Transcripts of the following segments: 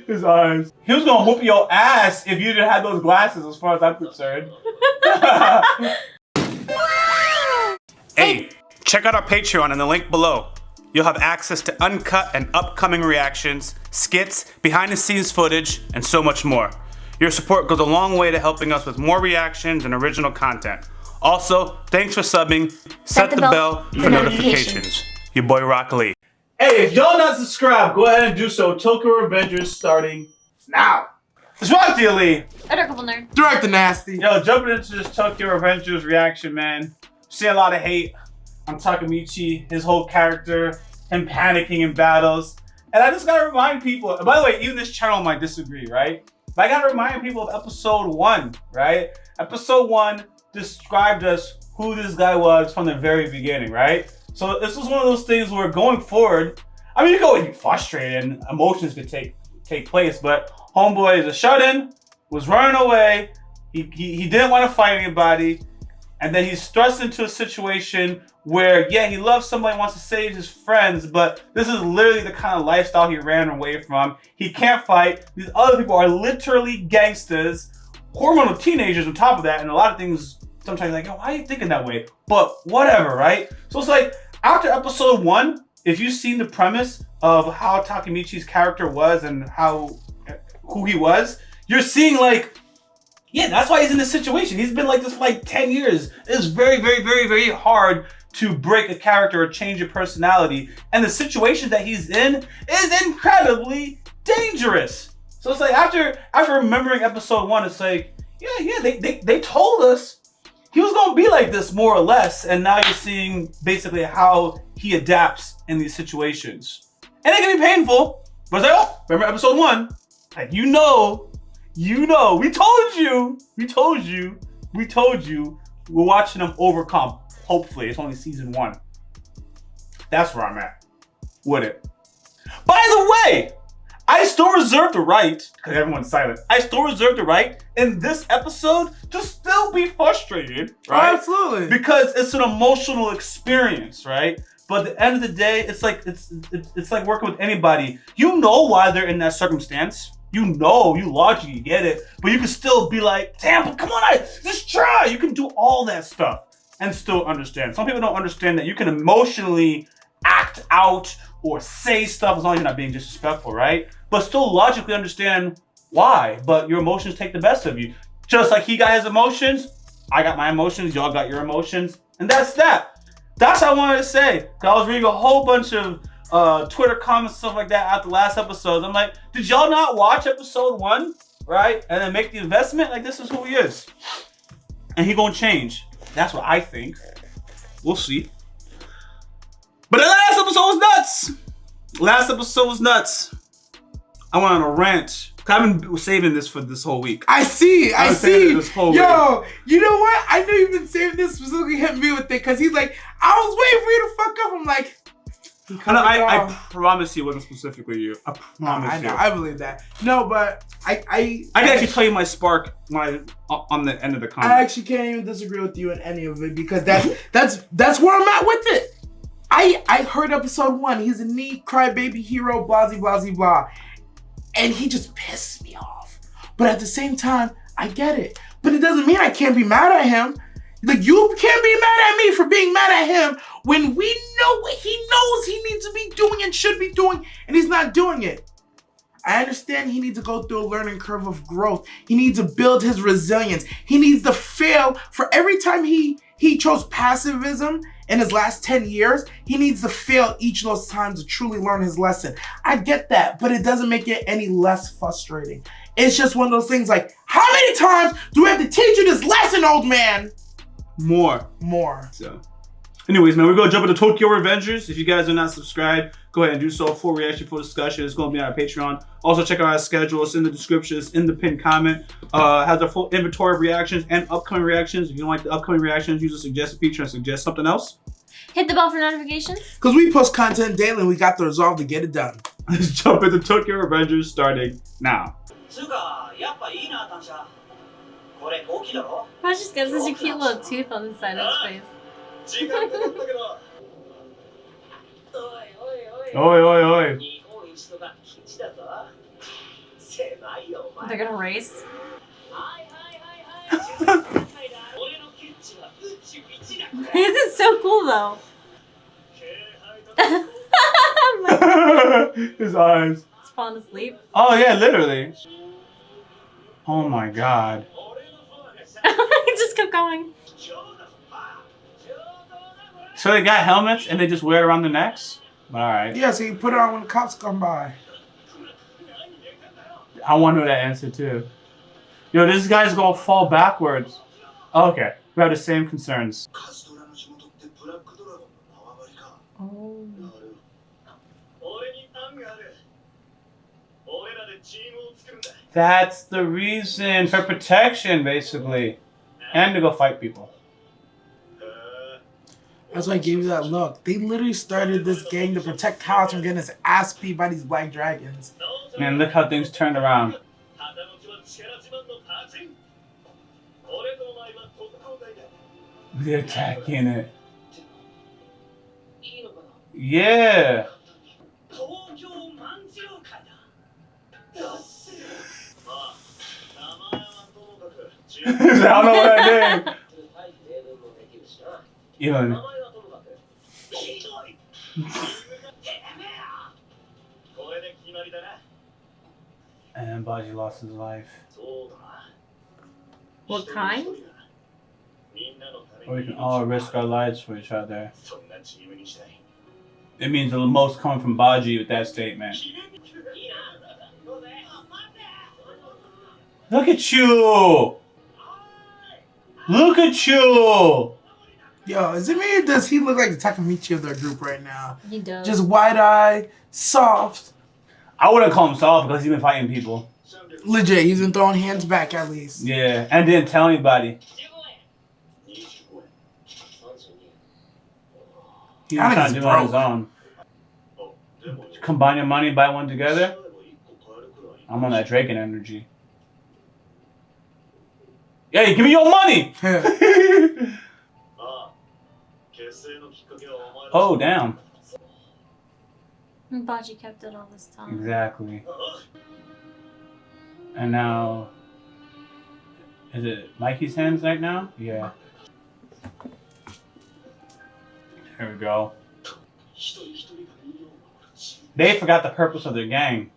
His eyes. He was gonna whoop your ass if you didn't have those glasses, as far as I'm concerned. Hey, check out our Patreon in the link below. You'll have access to uncut and upcoming reactions, skits, behind the scenes footage, and so much more. Your support goes a long way to helping us with more reactions and original content. Also, thanks for subbing. Set the bell for notifications. Your boy YaBoyRockLee. Hey, if y'all not subscribed, go ahead and do so. Tokyo Avengers starting now. It's YaBoyRockLee. Adorable nerd. Director Nasty. Yo, jumping into this Tokyo Avengers reaction, man. See a lot of hate on Takemichi, his whole character, him panicking in battles. And I just gotta remind people, by the way, even this channel might disagree, right? But I gotta remind people of episode 1, right? Episode 1 described us who this guy was from the very beginning, right? So this was one of those things where going forward, I mean, you can always be frustrated and emotions could take place, but homeboy is a shut-in, was running away, he didn't want to fight anybody, and then he's thrust into a situation where, yeah, he loves somebody, wants to save his friends, but this is literally the kind of lifestyle he ran away from. He can't fight. These other people are literally gangsters, hormonal teenagers on top of that, and a lot of things, sometimes like, yo, why are you thinking that way? But whatever, right? So it's like, after episode 1, if you've seen the premise of how Takemichi's character was and who he was, you're seeing like, yeah, that's why he's in this situation. He's been like this for like 10 years. It's very, very, very, very hard to break a character or change a personality. And the situation that he's in is incredibly dangerous. So it's like, after remembering episode 1, it's like, yeah, they told us he was gonna be like this more or less. And now you're seeing basically how he adapts in these situations. And it can be painful, but it's like, oh, remember episode 1? Like, you know, we told you, we're watching them overcome. Hopefully, it's only season 1. That's where I'm at with it. By the way, I still reserve the right, because everyone's silent, I still reserve the right in this episode to still be frustrated, right? Oh, absolutely. Because it's an emotional experience, right? But at the end of the day, it's like working with anybody. You know why they're in that circumstance. You know, you logically get it, but you can still be like, damn, but come on, just try. You can do all that stuff and still understand. Some people don't understand that you can emotionally act out or say stuff as long as you're not being disrespectful, right? But still logically understand why, but your emotions take the best of you. Just like he got his emotions, I got my emotions, y'all got your emotions, and that's that. That's what I wanted to say. Cause I was reading a whole bunch of Twitter comments, stuff like that after the last episode. I'm like, did y'all not watch episode 1, right? And then make the investment? Like, this is who he is. And he gonna change. That's what I think. We'll see. But the last episode was nuts. Last episode was nuts. I went on a rant. I've been saving this for this whole week. I see. This whole week. Yo, you know what? I know you've been saving this specifically hit me with it because he's like, I was waiting for you to fuck up. I'm like, I promise you it wasn't specifically you. I promise you. I believe that. No, but I can actually tell you my spark when on the end of the comment. I actually can't even disagree with you in any of it because that's where I'm at with it. I heard episode 1. He's a neat crybaby hero, blah blah blah blah, and he just pisses me off. But at the same time, I get it. But it doesn't mean I can't be mad at him. Like, you can't be mad at me for being mad at him when we know what he knows he needs to be doing and should be doing, and he's not doing it. I understand he needs to go through a learning curve of growth. He needs to build his resilience. He needs to fail for every time he chose passivism in his last 10 years. He needs to fail each of those times to truly learn his lesson. I get that, but it doesn't make it any less frustrating. It's just one of those things like, how many times do we have to teach you this lesson, old man? More. So, anyways, man, we're gonna jump into Tokyo Avengers. If you guys are not subscribed, go ahead and do so. Full reaction, full discussion. It's gonna be on our Patreon. Also, check out our schedule. It's in the description. It's in the pinned comment. Has our full inventory of reactions and upcoming reactions. If you don't like the upcoming reactions, use the suggested feature and suggest something else. Hit the bell for notifications. Because we post content daily and we got the resolve to get it done. Let's jump into Tokyo Avengers starting now. Baji's got such a cute little tooth on the side of his face. Oi, oi, oi. They're gonna race. This is so cool though. His eyes. He's falling asleep. Oh yeah, literally. Oh my god. He just kept going. So they got helmets and they just wear it around their necks? Alright. Yeah, so you put it on when the cops come by. I wonder that answer too. Yo, this guy's gonna fall backwards. Oh, okay. We have the same concerns. Oh. That's the reason, for protection, basically. And to go fight people. That's why I gave you that look. They literally started this gang to protect Kyle from getting his ass beat by these black dragons. Man, look how things turned around. They're attacking it. Yeah. I don't know what that name. Even. And Baji lost his life. What kind? Or we can all risk our lives for each other. It means the most coming from Baji with that statement. Look at you! Look at you! Yo, is it me or does he look like the Takamichi of their group right now? He does. Just wide-eyed, soft. I wouldn't call him soft because he's been fighting people. Legit, he's been throwing hands back at least. Yeah, and didn't tell anybody. He was trying to do it on his own. Combine your money, buy one together. I'm on that Draken energy. Hey, give me your money! Oh, damn. Baji kept it all this time. Exactly. And now... Is it Mikey's hands right now? Yeah. There we go. They forgot the purpose of their gang.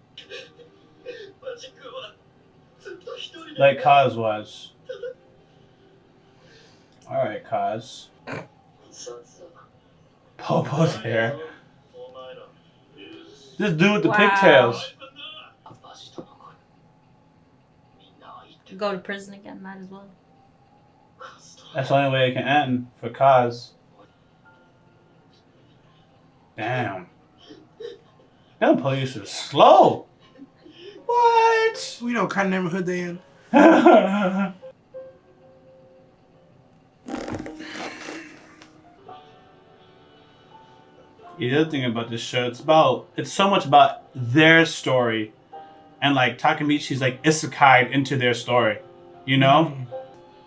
Like Kaz was. Alright, Kaz. Popo's hair. This dude with the pigtails. Go to prison again, might as well. That's the only way it can end for Kaz. Damn. Them police are slow. What? We know what kind of neighborhood they in. The other thing about this show, it's so much about their story. And like Takamichi's like isekai into their story. You know?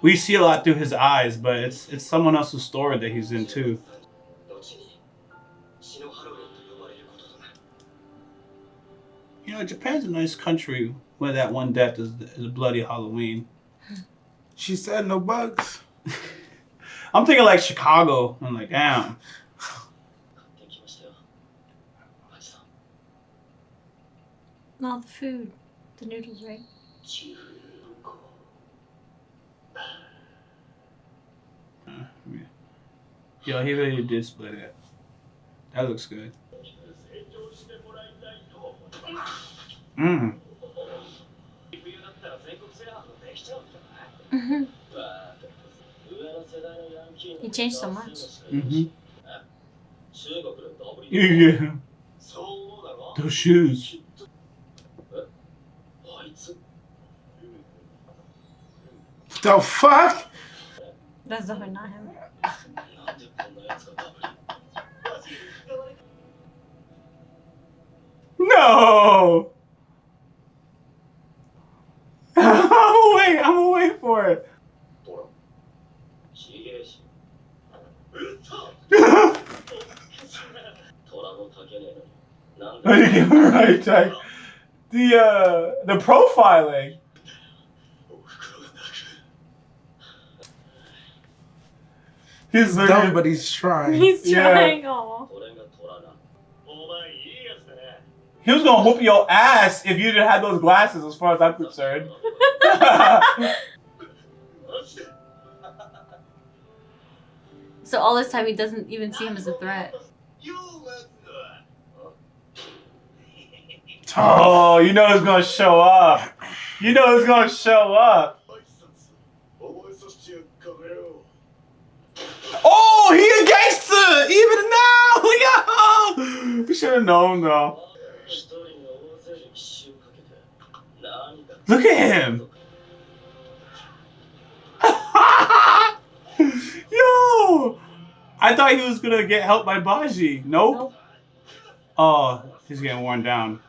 We see a lot through his eyes, but it's someone else's story that he's in too. You know, Japan's a nice country where that one death is a bloody Halloween. She said no bugs. I'm thinking like Chicago. I'm like, damn. No, the food. The noodles, right? Yo, he really did split it. That looks good. Mmm. Mm-hmm. He changed so much. Mm-hmm. Yeah. Those shoes. The fuck? That's definitely not him. No! I'm gonna wait for it. I give him a right check. the profiling. He's Dumb, literally, but he's trying. He's Yeah. trying. Aw. he was gonna whoop your ass if you didn't have those glasses, as far as I'm concerned. So all this time he doesn't even see him as a threat. Oh, you know it's gonna show up. You know it's gonna show up. Oh, he a gangster! Even now! Yo! We should have known though. Look at him! Yo! I thought he was gonna get helped by Baji. Nope. Oh, he's getting worn down.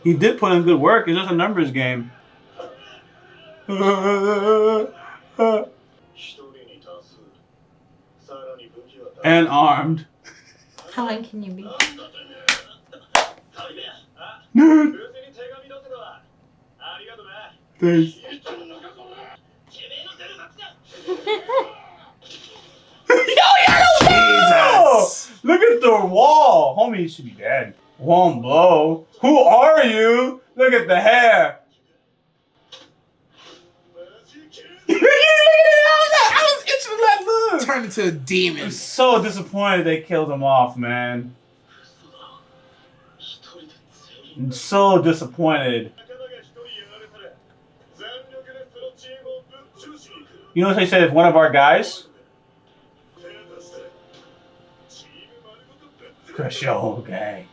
He did put in good work. It's just a numbers game. And armed. How long can you be? Nerd. Thanks. Jesus! Look at the wall! Homie, you should be dead. Won't blow. Who are you? Look at the hair. I was itching to let loose. Turned into a demon. I'm so disappointed they killed him off, man. I'm so disappointed. You know what they said? If one of our guys. Crush your whole gang.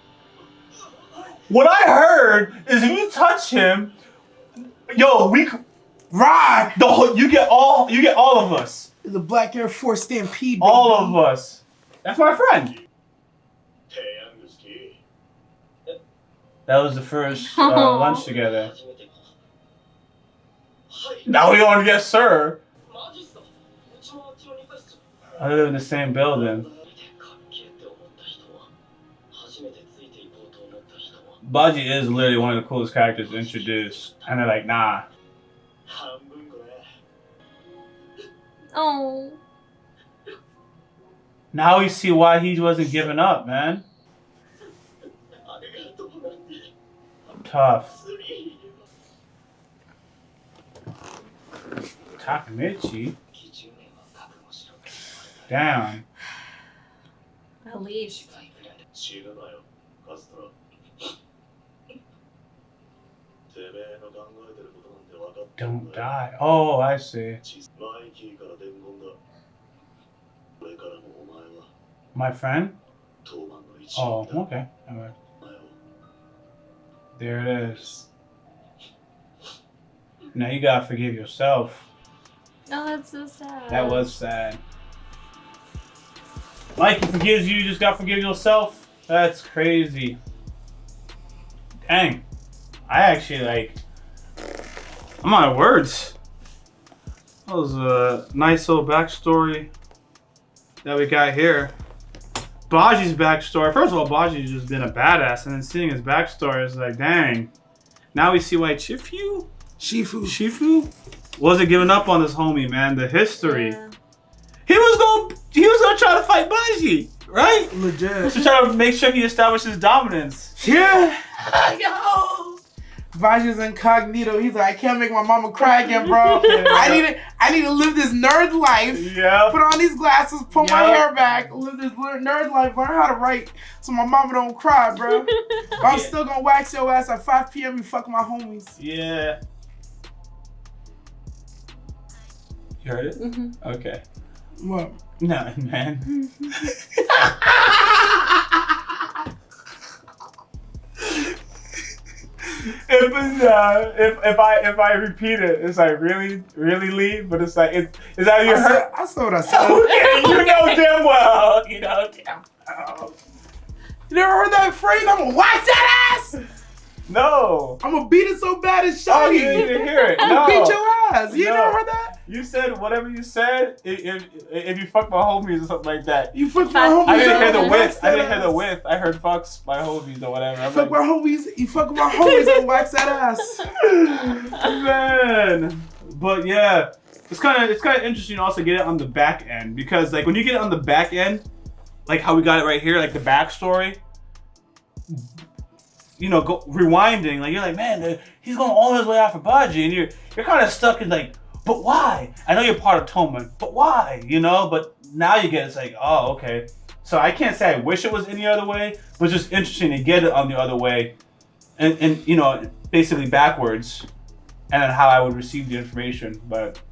What I heard is if you touch him, yo, Rod! the whole, you get all of us. The Black Air Force Stampede. All baby. of us. That's my friend. That was the first lunch together. Now we on yes sir. I live in the same building. Baji is literally one of the coolest characters to introduce. And they're like, nah. Oh. Now we see why he wasn't giving up, man. Tough. Takamichi? Damn. At least. Don't die. Oh, I see. My friend? Oh, okay. Alright. There it is. Now you gotta forgive yourself. Oh, that's so sad. That was sad. Mikey forgives you, you just gotta forgive yourself? That's crazy. Dang. I actually I'm out of words. That was a nice little backstory that we got here. Baji's backstory. First of all, Baji's just been a badass, and then seeing his backstory is like, dang. Now we see why Shifu wasn't giving up on this homie, man. The history. Yeah. He was gonna try to fight Baji, right? Legit. To try to make sure he establishes dominance. Yeah. Yo. Baji's incognito. He's like, I can't make my mama cry again, bro. I need to live this nerd life. Yeah. Put on these glasses, pull my hair back, live this nerd life, learn how to write so my mama don't cry, bro. But I'm still gonna wax your ass at 5 p.m. You fuck my homies. Yeah. You heard it? Mm-hmm. Okay. What? No, man. If I repeat it, it's like really Lee, but it's like is that your hurt? I saw what I said. Okay, you know damn well. You know damn well. You never heard that phrase? I'm gonna wax that ass. No. I'm gonna beat it so bad it's Oh, shiny. you didn't hear it. I'm No. gonna beat your ass. You No. never heard that? You said whatever you said. If you fuck my homies or something like that. You fuck my homies. I didn't hear the with. I didn't hear the with. I heard fucks my homies or whatever. You fuck my homies. You fuck my homies and wax that ass. Man, but yeah, it's kind of interesting to also get it on the back end because like when you get it on the back end, like how we got it right here, like the backstory. You know, go rewinding, like you're like, man, he's going all his way out for Baji, and you're kind of stuck in like, but why? I know you're part of Toman, but why? You know, but now you get it's like, oh, okay. So I can't say I wish it was any other way, but it's just interesting to get it on the other way, and you know, basically backwards, and then how I would receive the information. But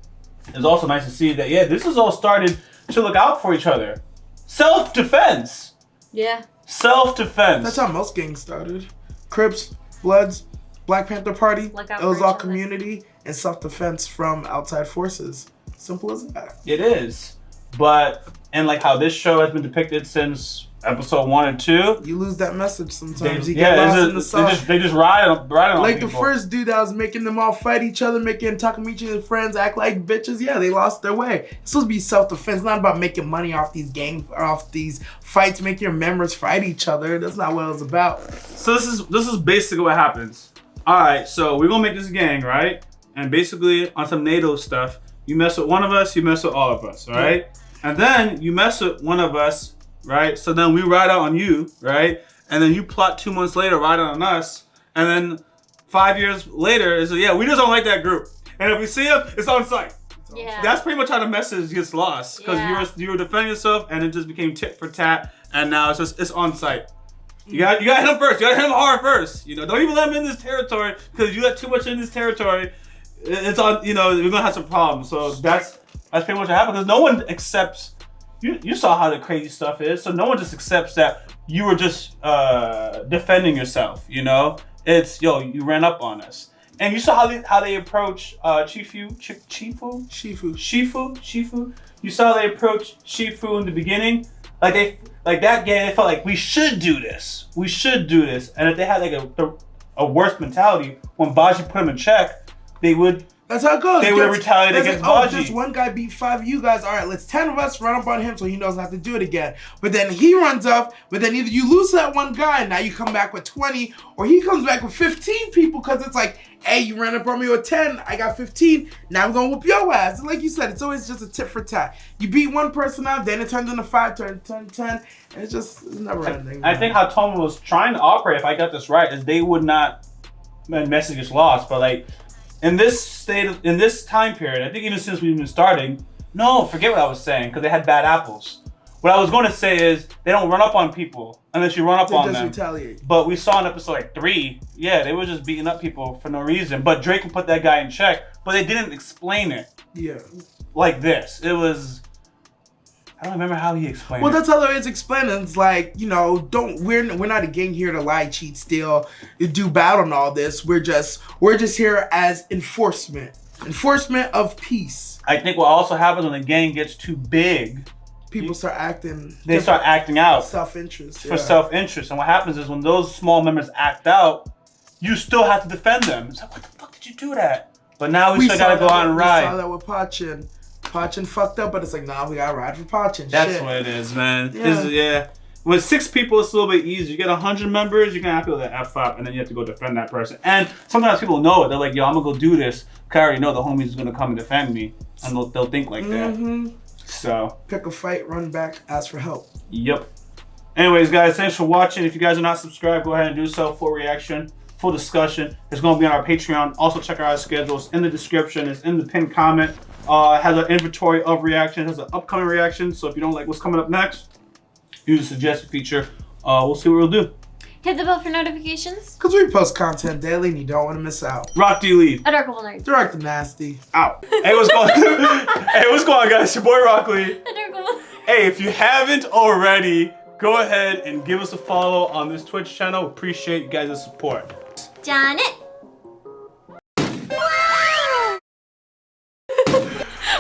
it's also nice to see that this is all started to look out for each other, self-defense. Yeah. Self-defense. That's how most gangs started. Crips, Bloods, Black Panther Party. It was all community and self-defense from outside forces. Simple as that. It is. But, and like how this show has been depicted since episode 1 and 2. You lose that message sometimes. You get lost in the sauce. They just ride on like people. The first dude that was making them all fight each other, making Takamichi and friends act like bitches. Yeah, they lost their way. It's supposed to be self-defense. It's not about making money off these off these fights, make your members fight each other. That's not what it was about. So this is basically what happens. Alright, so we're gonna make this gang, right? And basically on some NATO stuff, you mess with one of us, you mess with all of us, right? Yeah. And then you mess with one of us, right? So then we ride out on you, right? And then you plot 2 months later, ride out on us. And then 5 years later, it's like, we just don't like that group. And if we see them, it's on site. Yeah. That's pretty much how the message gets lost. Because you were defending yourself and it just became tit for tat. And now it's on site. You got to hit him first. You got to hit him hard first. You know, don't even let him in this territory because you let too much in this territory. It's on, you know, we're going to have some problems. So that's pretty much what happened because no one accepts. You saw how the crazy stuff is, so no one just accepts that you were just defending yourself. You know, it's you ran up on us, and you saw how they approach Shifu. You saw they approach Shifu in the beginning, like that gang. They felt like we should do this, and if they had like a worse mentality, when Baji put them in check, they would. That's how it goes. They would retaliate against Baji. This one guy beat 5 of you guys. All right, let's 10 of us run up on him so he knows not to do it again. But then he runs up, but then either you lose that one guy and now you come back with 20, or he comes back with 15 people because it's like, hey, you ran up on me with 10, I got 15, now I'm going to whoop your ass. And like you said, it's always just a tit for tat. You beat one person up, then it turns into 5, turn 10, and it's never ending. I think how Toma was trying to operate, if I got this right, is they would not messages lost, but like, in this time period, I think even since we've been starting, no, forget what I was saying, because they had bad apples. What I was going to say is, they don't run up on people unless you run up on them. They just retaliate. But we saw in episode like 3, they were just beating up people for no reason. But Drake can put that guy in check, but they didn't explain it. Yeah. Like this. It was, I don't remember how he explained it. Well, that's how it's explained. It's like, you know, we're not a gang here to lie, cheat, steal, do bad on all this. We're just here as enforcement of peace. I think what also happens when the gang gets too big, people start acting. They start acting out. Self-interest. For self-interest. And what happens is when those small members act out, you still have to defend them. It's like, what the fuck did you do that? But now we still gotta go out and ride. We saw that with Pachin. Pachin fucked up, but it's like, nah, we gotta ride for Pachin. That's what it is, man. With 6 people, it's a little bit easier. You get 100 members, you're gonna have to go to F up, and then you have to go defend that person. And sometimes people know it. They're like, yo, I'm gonna go do this. Cause I already know the homies is gonna come and defend me, and they'll think like that. So pick a fight, run back, ask for help. Yep. Anyways, guys, thanks for watching. If you guys are not subscribed, go ahead and do so. Full reaction, full discussion. It's gonna be on our Patreon. Also, check out our schedules in the description. It's in the pinned comment. It has an inventory of reactions, has an upcoming reaction. So if you don't like what's coming up next, use the suggested feature. We'll see what we'll do. Hit the bell for notifications. Because we post content daily and you don't want to miss out. Rock D lead. A Darkable Nerd. Direct the nasty. Out. Hey, what's going on? Hey, what's going on, guys? Your boy RockLee. A Darkable. Hey, if you haven't already, go ahead and give us a follow on this Twitch channel. Appreciate you guys' support. Janet.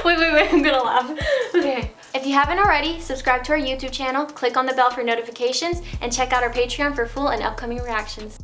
Wait, I'm gonna laugh. Okay. If you haven't already, subscribe to our YouTube channel, click on the bell for notifications, and check out our Patreon for full and upcoming reactions.